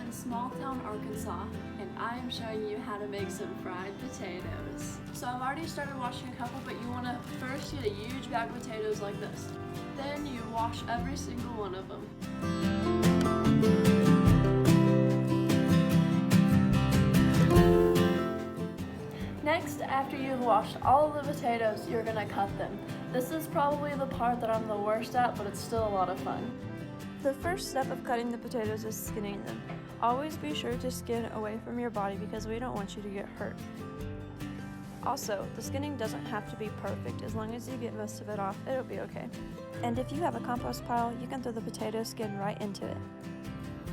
in small town Arkansas, and I am showing you how to make some fried potatoes. So I've already started washing a couple, but you want to first get a huge bag of potatoes like this. Then you wash every single one of them. Next, after you've washed all of the potatoes, you're going to cut them. This is probably the part that I'm the worst at, but it's still a lot of fun. The first step of cutting the potatoes is skinning them. Always be sure to skin away from your body because we don't want you to get hurt. Also, the skinning doesn't have to be perfect. As long as you get most of it off, it'll be okay. And if you have a compost pile, you can throw the potato skin right into it.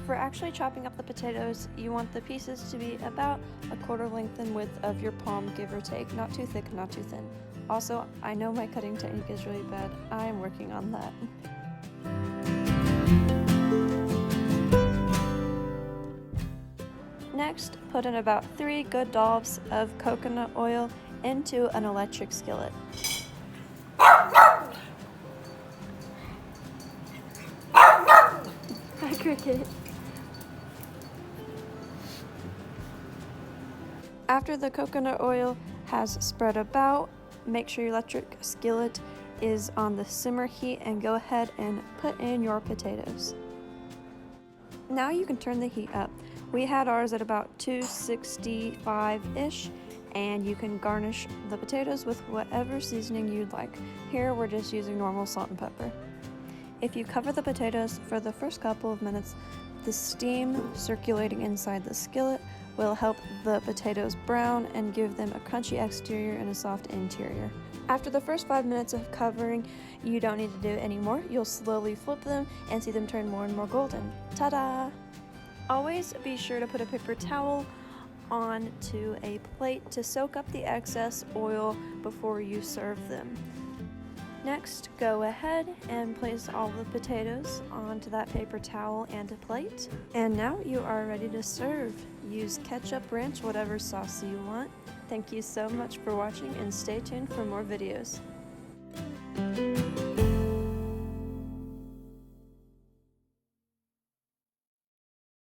For actually chopping up the potatoes, you want the pieces to be about a quarter length and width of your palm, give or take. Not too thick, not too thin. Also, I know my cutting technique is really bad. I am working on that. Next, put in about 3 good dollops of coconut oil into an electric skillet. Hi, Cricket. After the coconut oil has spread about, make sure your electric skillet is on the simmer heat and go ahead and put in your potatoes. Now you can turn the heat up. We had ours at about 265-ish, and you can garnish the potatoes with whatever seasoning you'd like. Here we're just using normal salt and pepper. If you cover the potatoes for the first couple of minutes, the steam circulating inside the skillet will help the potatoes brown and give them a crunchy exterior and a soft interior. After the first 5 minutes of covering, you don't need to do it anymore. You'll slowly flip them and see them turn more and more golden. Ta-da! Always be sure to put a paper towel onto a plate to soak up the excess oil before you serve them. Next, go ahead and place all the potatoes onto that paper towel and a plate. And now you are ready to serve. Use ketchup, ranch, whatever sauce you want. Thank you so much for watching and stay tuned for more videos.